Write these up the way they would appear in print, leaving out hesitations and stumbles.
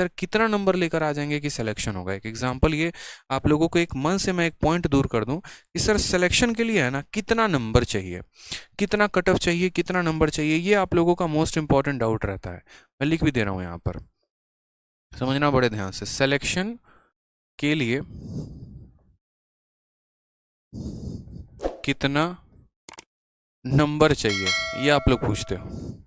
Sir कितना number लेकर आ जाएंगे कि सिलेक्शन होगा। एक एग्जांपल ये आप लोगों को एक मन से मैं एक पॉइंट दूर कर दूं कि सर सिलेक्शन के लिए है ना कितना नंबर चाहिए, कितना कट ऑफ चाहिए, कितना नंबर चाहिए, ये आप लोगों का मोस्ट इंपॉर्टेंट डाउट रहता है। मैं लिख भी दे रहा हूं यहाँ पर, समझना बड़े ध्यान से। सिलेक्शन के लिए कितना नंबर चाहिए ये आप लोग पूछते हो।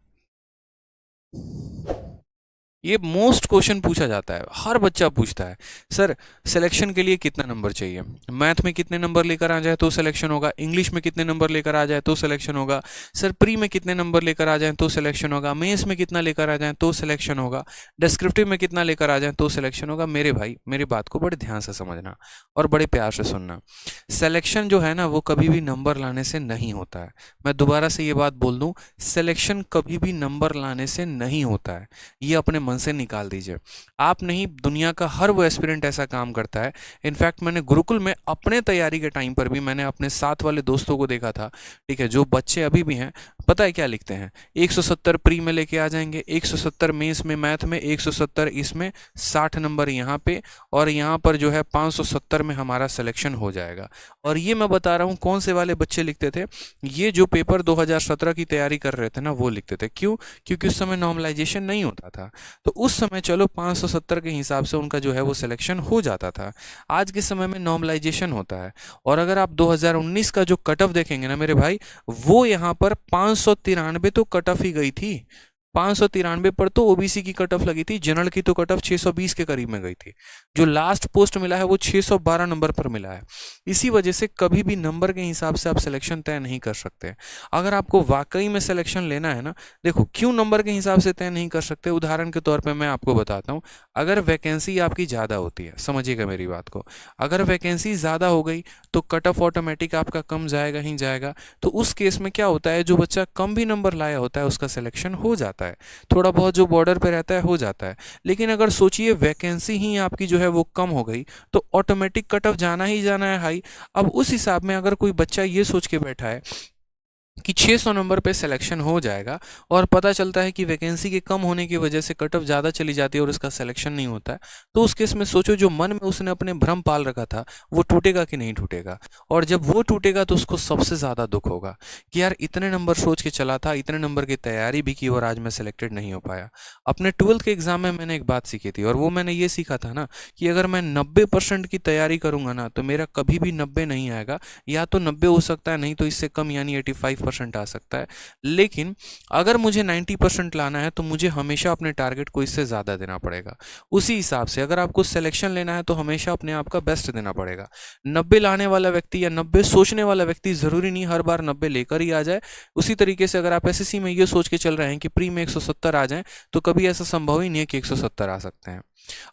ये मोस्ट क्वेश्चन पूछा जाता है, हर बच्चा पूछता है सर सिलेक्शन के लिए कितना नंबर चाहिए, मैथ में कितने नंबर लेकर आ जाए तो सिलेक्शन होगा, इंग्लिश में कितने नंबर लेकर आ जाए तो सिलेक्शन होगा, सर प्री में कितने नंबर लेकर आ जाए तो सिलेक्शन होगा, मेंस में कितना लेकर आ जाए तो सिलेक्शन होगा, डिस्क्रिप्टिव में कितना लेकर आ जाए तो सिलेक्शन होगा। मेरे भाई मेरी बात को बड़े ध्यान से समझना और बड़े प्यार से सुनना। सिलेक्शन जो है ना वो कभी भी नंबर लाने से नहीं होता है। मैं दोबारा से ये बात बोल दूं, सिलेक्शन कभी भी नंबर लाने से नहीं होता है, ये अपने मन से निकाल दीजिए। आप नहीं, दुनिया का हर वो एस्पिरेंट ऐसा काम करता है। इनफैक्ट मैंने गुरुकुल में अपने तैयारी के टाइम पर भी मैंने अपने साथ वाले दोस्तों को देखा था, ठीक है, जो बच्चे अभी भी हैं, पता है क्या लिखते हैं, 170 प्री में लेके आ जाएंगे, 170 मेंस में, मैथ में 170, इसमें 60 नंबर यहाँ पे, और यहाँ पर जो है 570 में हमारा सिलेक्शन हो जाएगा। और ये मैं बता रहा हूँ कौन से वाले बच्चे लिखते थे, ये जो पेपर 2017 की तैयारी कर रहे थे ना वो लिखते थे। क्यों? क्योंकि उस समय नॉर्मलाइजेशन नहीं होता था, तो उस समय चलो 570 के हिसाब से उनका जो है वो सिलेक्शन हो जाता था। आज के समय में नॉर्मलाइजेशन होता है, और अगर आप 2019 का जो कट ऑफ देखेंगे ना मेरे भाई, वो यहाँ पर 593 तो कट ऑफ ही गई थी। 593 पर तो ओबीसी की कट ऑफ लगी थी, जनरल की तो कट ऑफ 620 के करीब में गई थी। जो लास्ट पोस्ट मिला है वो 612 नंबर पर मिला है। इसी वजह से कभी भी नंबर के हिसाब से आप सिलेक्शन तय नहीं कर सकते। अगर आपको वाकई में सिलेक्शन लेना है ना, देखो क्यों नंबर के हिसाब से तय नहीं कर सकते, उदाहरण के तौर पे मैं आपको बताता हूँ। अगर वैकेंसी आपकी ज़्यादा होती है, समझिएगा मेरी बात को, अगर वैकेंसी ज़्यादा हो गई तो कट ऑफ ऑटोमेटिक आपका कम जाएगा ही जाएगा। तो उस केस में क्या होता है, जो बच्चा कम भी नंबर लाया होता है उसका सिलेक्शन हो जाता है, थोड़ा बहुत जो बॉर्डर पे रहता है हो जाता है। लेकिन अगर सोचिए वैकेंसी ही आपकी जो है वो कम हो गई तो ऑटोमेटिक कट ऑफ जाना ही जाना है हाई। अब उस हिसाब में अगर कोई बच्चा ये सोच के बैठा है कि 600 नंबर पे सिलेक्शन हो जाएगा, और पता चलता है कि वैकेंसी के कम होने की वजह से कट ऑफ ज़्यादा चली जाती है और उसका सिलेक्शन नहीं होता है, तो उस केस में सोचो जो मन में उसने अपने भ्रम पाल रखा था वो टूटेगा कि नहीं टूटेगा। और जब वो टूटेगा तो उसको सबसे ज़्यादा दुख होगा कि यार इतने नंबर सोच के चला था, इतने नंबर की तैयारी भी की और आज मैं सिलेक्टेड नहीं हो पाया। अपने 12th के एग्जाम में मैंने एक बात सीखी थी, और वो मैंने ये सीखा था ना कि अगर मैं 90% की तैयारी करूंगा ना तो मेरा कभी भी 90 नहीं आएगा, या तो 90 हो सकता है, नहीं तो इससे कम यानी 85% आ सकता है। लेकिन अगर मुझे 90% लाना है तो मुझे हमेशा अपने टारगेट को इससे ज़्यादा देना पड़ेगा। उसी हिसाब से अगर आपको सिलेक्शन लेना है तो हमेशा अपने आप का बेस्ट देना पड़ेगा। 90 लाने वाला व्यक्ति या 90 सोचने वाला व्यक्ति ज़रूरी नहीं हर बार 90 लेकर ही आ जाए। उसी तरीके से अगर आप एसएससी में ये सोच के चल रहे हैं कि प्री में 170 आ जाए, तो कभी ऐसा संभव ही नहीं है कि 170 आ सकते हैं।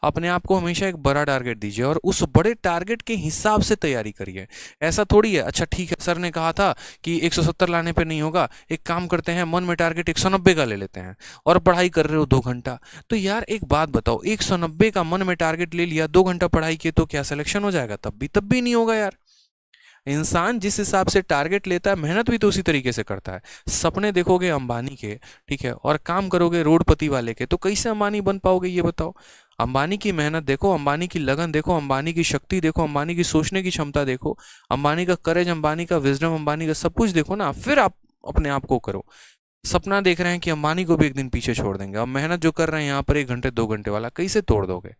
अपने आप को हमेशा एक बड़ा टारगेट दीजिए और उस बड़े टारगेट के हिसाब से तैयारी करिए। ऐसा थोड़ी है अच्छा ठीक है सर ने कहा था कि 170 लाने पे नहीं होगा, एक काम करते हैं मन में टारगेट 190 का ले लेते हैं, और पढ़ाई कर रहे हो 2 घंटा। तो यार एक बात बताओ, 190 का मन में टारगेट ले लिया, 2 घंटा पढ़ाई किए तो क्या सिलेक्शन हो जाएगा? तब भी नहीं होगा यार। इंसान जिस हिसाब से टारगेट लेता है मेहनत भी तो उसी तरीके से करता है। सपने देखोगे अंबानी के, ठीक है, और काम करोगे रोडपति वाले के, तो कैसे अंबानी बन पाओगे ये बताओ। अंबानी की मेहनत देखो, अंबानी की लगन देखो, अंबानी की शक्ति देखो, अंबानी की सोचने की क्षमता देखो, अंबानी का करेज, अंबानी का विजडम, अंबानी का सब कुछ देखो ना, फिर आप अपने आप को करो। सपना देख रहे हैं कि अंबानी को भी एक दिन पीछे छोड़ देंगे, अब मेहनत जो कर रहे हैं यहाँ पर 1 घंटे 2 घंटे वाला कैसे तोड़ दोगे?